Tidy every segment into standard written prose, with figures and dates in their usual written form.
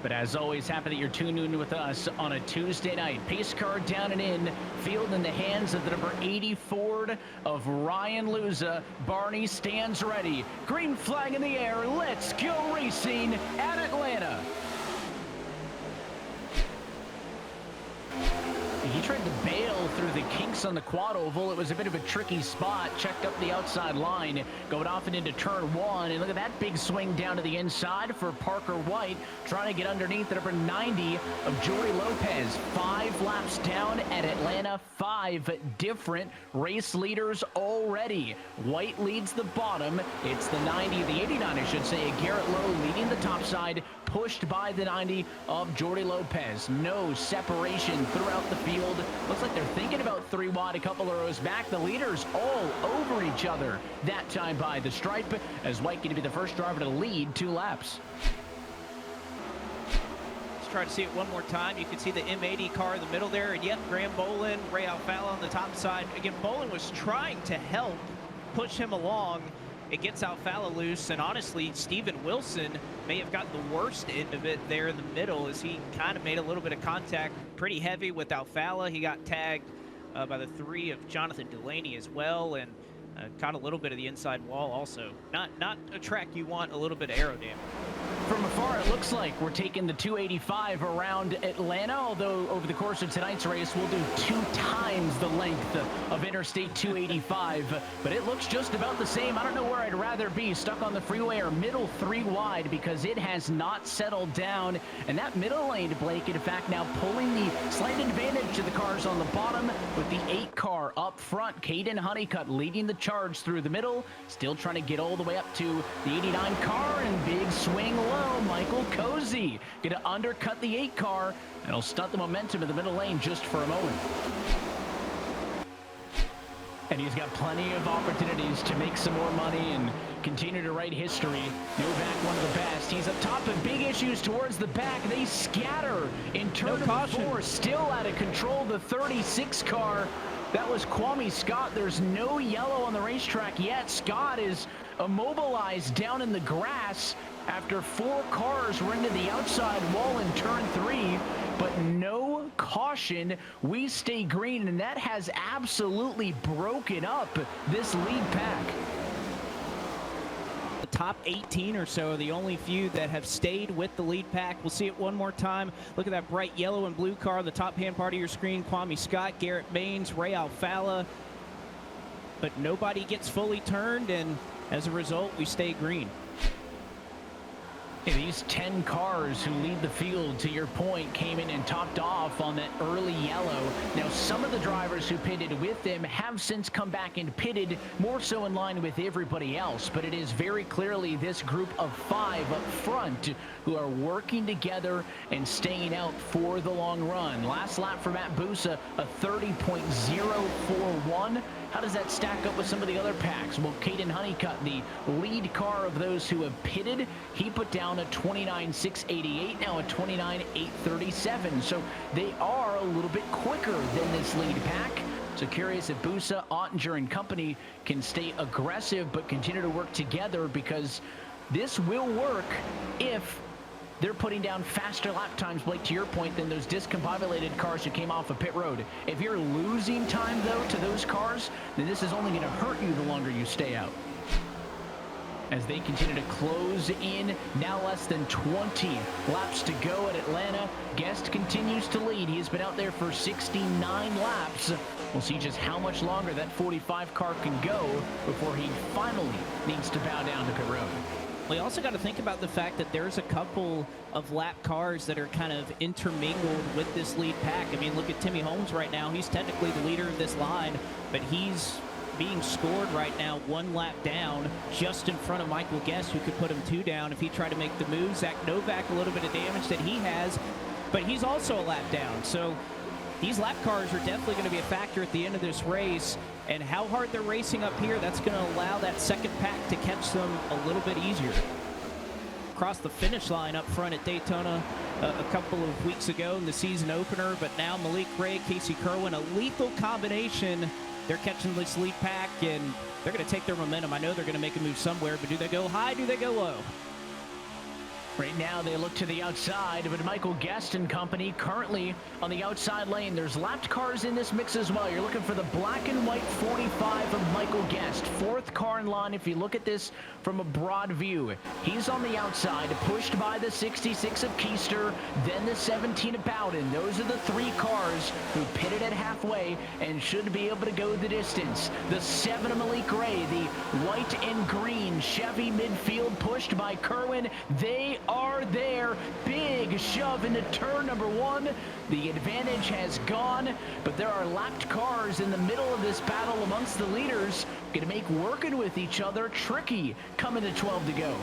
But as always, happy that you're tuned in with us on a Tuesday night. Pace car down and in, field in the hands of the number 80 Ford of Ryan Luza. Barney stands ready. Green flag in the air. Let's go racing at Atlanta. He tried to bail through the kinks on the quad oval. It was a bit of a tricky spot. Checked up the outside line, going off and into turn one. And look at that big swing down to the inside for Parker White, trying to get underneath the number 90 of Jory Lopez. 5 laps down at Atlanta. 5 different race leaders already. White leads the bottom. It's the 90, the 89, I should say. Garrett Lowe leading the top side, pushed by the 90 of Jordy Lopez. No separation throughout the field. Looks like they're thinking about 3 wide a couple of rows back. The leaders all over each other that time by the stripe, as White going to be the first driver to lead 2 laps. Let's try to see it one more time. You can see the M80 car in the middle there, and yep, Graham Bolin, Ray Alfala on the top side. Again, Bolin was trying to help push him along. It gets Alfala loose, and honestly, Steven Wilson may have gotten the worst end of it there in the middle, as he kind of made a little bit of contact pretty heavy with Alfala. He got tagged by the 3 of Jonathan Delaney as well, and caught a little bit of the inside wall also. Not a track you want a little bit of aero damage. From afar, it looks like we're taking the 285 around Atlanta, although over the course of tonight's race, we'll do 2 times the length of Interstate 285, but it looks just about the same. I don't know where I'd rather be, stuck on the freeway or middle 3 wide, because it has not settled down. And that middle lane, Blake, in fact, now pulling the slight advantage to the cars on the bottom with the 8 car up front. Caden Honeycutt leading the charge through the middle, still trying to get all the way up to the 89 car, and big swing low. Michael Cozy going to undercut the 8 car, and he'll stunt the momentum in the middle lane just for a moment. And he's got plenty of opportunities to make some more money and continue to write history. Novak, one of the best. He's up top of big issues towards the back. They scatter in turn number 4. Still out of control, the 36 car. That was Kwame Scott. There's no yellow on the racetrack yet. Scott is immobilized down in the grass after 4 cars were into the outside wall in turn 3, but no caution. We stay green, and that has absolutely broken up this lead pack. The top 18 or so are the only few that have stayed with the lead pack. We'll see it one more time. Look at that bright yellow and blue car on the top hand part of your screen. Kwame Scott, Garrett Baines, Ray Alfala, but nobody gets fully turned, and as a result, we stay green. Yeah, these 10 cars who lead the field, to your point, came in and topped off on that early yellow. Now, some of the drivers who pitted with them have since come back and pitted more so in line with everybody else, but it is very clearly this group of 5 up front who are working together and staying out for the long run. Last lap for Matt Busa, a 30.041. How does that stack up with some of the other packs? Well, Caden Honeycutt, the lead car of those who have pitted, he put down a 29.688, now a 29.837. So they are a little bit quicker than this lead pack. So curious if Busa, Ottinger, and company can stay aggressive but continue to work together, because this will work if they're putting down faster lap times, Blake, to your point, than those discombobulated cars who came off of pit road. If you're losing time, though, to those cars, then this is only going to hurt you the longer you stay out. As they continue to close in, now less than 20 laps to go at Atlanta. Guest continues to lead. He has been out there for 69 laps. We'll see just how much longer that 45 car can go before he finally needs to bow down to pit road. We also got to think about the fact that there's a couple of lap cars that are kind of intermingled with this lead pack. I mean, look at Timmy Holmes right now. He's technically the leader of this line, but he's being scored right now 1 lap down, just in front of Michael Guest, who could put him 2 down if he tried to make the move. Zach Novak, a little bit of damage that he has, but he's also a lap down. So these lap cars are definitely going to be a factor at the end of this race. And how hard they're racing up here, that's going to allow that second pack to catch them a little bit easier. Across the finish line up front at Daytona a couple of weeks ago in the season opener, but now Malik Ray, Casey Kerwin, a lethal combination. They're catching this lead pack, and they're going to take their momentum. I know they're going to make a move somewhere, but do they go high? Do they go low? Right now, they look to the outside, but Michael Guest and company currently on the outside lane. There's lapped cars in this mix as well. You're looking for the black and white 45 of Michael Guest. Fourth car in line if you look at this from a broad view. He's on the outside, pushed by the 66 of Keister, then the 17 of Bowden. Those are the three cars who pitted at halfway and should be able to go the distance. The 7 of Malik Ray, the white and green Chevy midfield pushed by Kerwin. They are there. Big shove into turn number 1. The advantage has gone, but there are lapped cars in the middle of this battle amongst the leaders. Going to make working with each other tricky coming to 12 to go.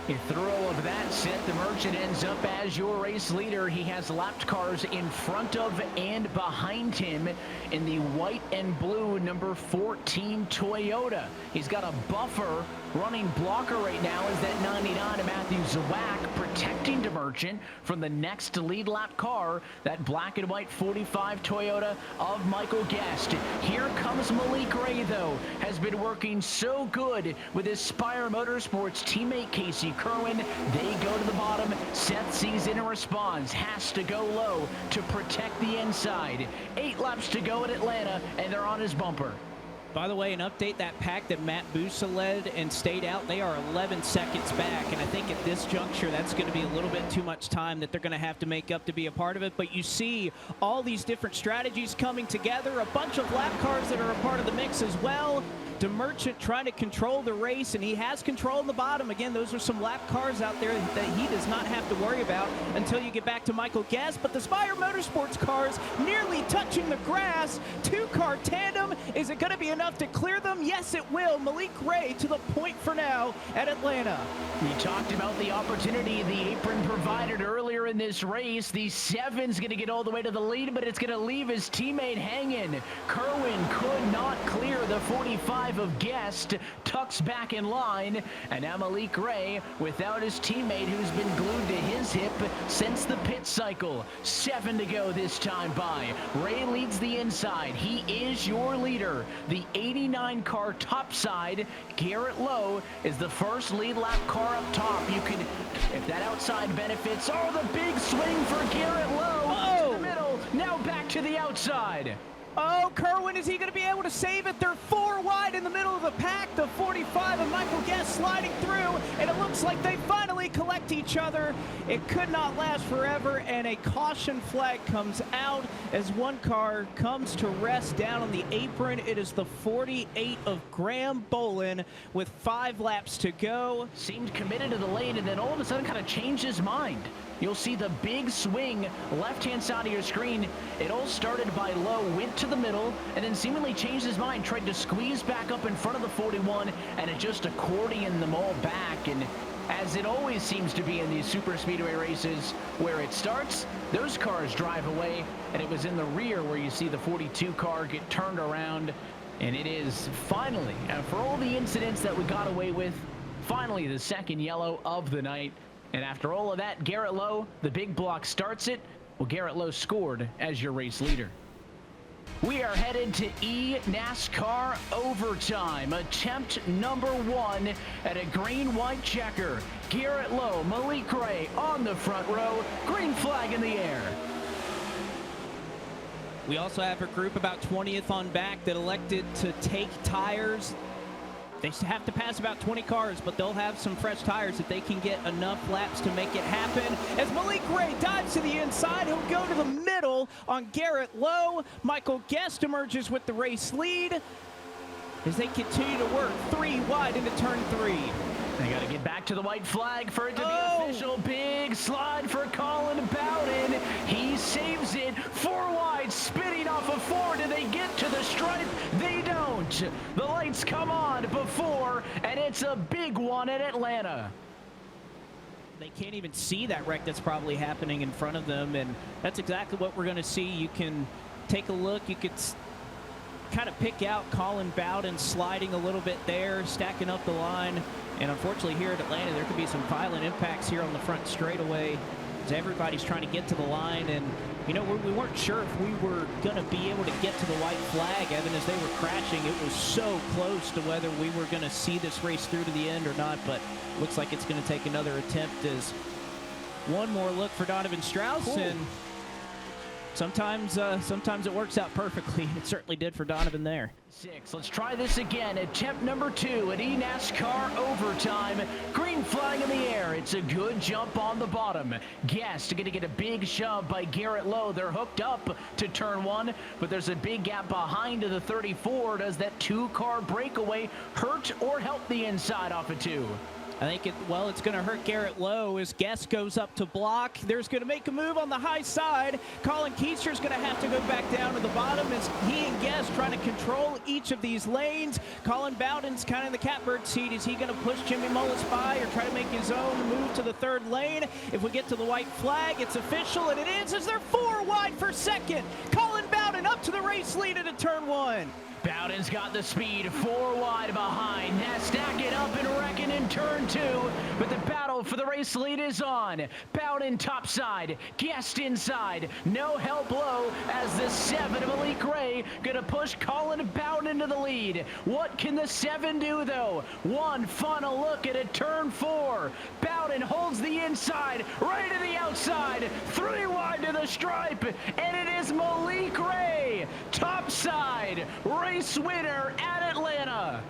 A throw of that set, the Merchant ends up as your race leader. He has lapped cars in front of and behind him in the white and blue number 14 Toyota. He's got a buffer. Running blocker right now is that 99 of Matthew Zawak, protecting the Merchant from the next lead lap car, that black and white 45 Toyota of Michael Guest. Here comes Malik Ray, though. Has been working so good with his Spire Motorsports teammate Casey Kerwin. They go to the bottom. Seth sees in and responds. Has to go low to protect the inside. 8 laps to go at Atlanta, and they're on his bumper. By the way, an update, that pack that Matt Busa led and stayed out, they are 11 seconds back. And I think at this juncture, that's going to be a little bit too much time that they're going to have to make up to be a part of it. But you see all these different strategies coming together, a bunch of lap cars that are a part of the mix as well. The Merchant trying to control the race, and he has control in the bottom. Again, those are some lap cars out there that he does not have to worry about until you get back to Michael Guest. But the Spire Motorsports cars nearly touching the grass. 2-car tandem. Is it going to be enough to clear them? Yes, it will. Malik Ray to the point for now at Atlanta. We talked about the opportunity the apron provided earlier in this race. The 7's going to get all the way to the lead, but it's going to leave his teammate hanging. Kerwin could not clear the 45 of Guest, tucks back in line, and now Malik Ray without his teammate who's been glued to his hip since the pit cycle. 7 to go this time by. Ray leads the inside. He is your leader. The 89 car topside, Garrett Lowe, is the first lead lap car up top. You can, if that outside benefits, oh, the big swing for Garrett Lowe to the middle, now back to the outside. Oh, Kerwin, is he going to be able to save it? They're 4 wide in the middle of the pack. The 45 of Michael Guest sliding through, and it looks like they finally collect each other. It could not last forever, and a caution flag comes out as one car comes to rest down on the apron. It is the 48 of Graham Bolin with 5 laps to go. Seemed committed to the lane, and then all of a sudden kind of changed his mind. You'll see the big swing left-hand side of your screen. It all started by Lowe, went to the middle, and then seemingly changed his mind, tried to squeeze back up in front of the 41, and it just accordioned them all back. And as it always seems to be in these super speedway races, where it starts, those cars drive away, and it was in the rear where you see the 42 car get turned around. And it is finally, for all the incidents that we got away with, finally the second yellow of the night. And after all of that, Garrett Lowe, the big block starts it. Well, Garrett Lowe scored as your race leader. We are headed to eNASCAR overtime. Attempt number 1 at a green-white checker. Garrett Lowe, Malik Ray on the front row. Green flag in the air. We also have a group about 20th on back that elected to take tires. They have to pass about 20 cars, but they'll have some fresh tires if they can get enough laps to make it happen. As Malik Ray dives to the inside, he'll go to the middle on Garrett Lowe. Michael Guest emerges with the race lead as they continue to work 3 wide into turn 3. They got to get back to the white flag for it to be official. Big slide for Colin Bowden. He saves it. 4 wide, spinning off of 4. Do they get to the stripe? They don't. The lights come on before, and it's a big one at Atlanta. They can't even see that wreck that's probably happening in front of them, and that's exactly what we're going to see. You can take a look. You could kind of pick out Colin Bowden sliding a little bit there, stacking up the line. And unfortunately here at Atlanta, there could be some violent impacts here on the front straightaway. as everybody's trying to get to the line. And, you know, we weren't sure if we were going to be able to get to the white flag, Evan, as they were crashing. It was so close to whether we were going to see this race through to the end or not, but looks like it's going to take another attempt as one more look for Donovan Strauss. Cool. And sometimes it works out perfectly. It certainly did for Donovan there. Let's try this again. Attempt number 2 at eNASCAR overtime. Green flag in the air. It's a good jump on the bottom. Guest going to get a big shove by Garrett Lowe. They're hooked up to turn 1, but there's a big gap behind to the 34. Does that 2-car breakaway hurt or help the inside off of 2? I think it's going to hurt Garrett Lowe as Guest goes up to block. There's going to make a move on the high side. Colin Keister's going to have to go back down to the bottom as he and Guest trying to control each of these lanes. Colin Bowden's kind of in the catbird seat. Is he going to push Jimmy Mullis by or try to make his own move to the 3rd lane? If we get to the white flag, it's official, and it is as they're 4 wide for 2nd. Colin Bowden up to the race lead into turn 1. Bowden's got the speed, 4 wide behind. Now stack it up and reckon in turn 2, but the battle for the race lead is on. Bowden topside, Guest inside, no help low as the 7 of Malik Ray gonna push Colin Bowden into the lead. What can the 7 do though? One final look at a turn 4. Bowden holds the inside, right to the outside, 3 wide to the stripe, and it is Malik Ray, topside, race winner at Atlanta.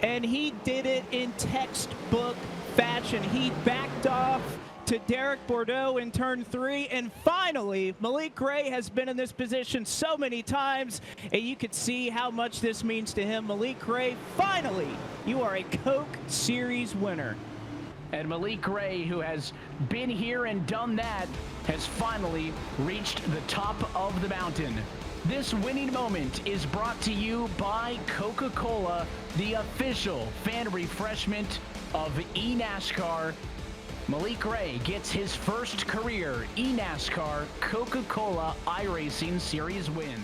And he did it in textbook fashion. He backed off to Derek Bordeaux in turn 3, and finally Malik Ray has been in this position so many times, and you could see how much this means to him. Malik Ray, finally you are a Coke Series winner. And Malik Ray, who has been here and done that, has finally reached the top of the mountain. This winning moment is brought to you by Coca-Cola, the official fan refreshment of eNASCAR. Malik Ray gets his first career eNASCAR Coca-Cola iRacing Series win.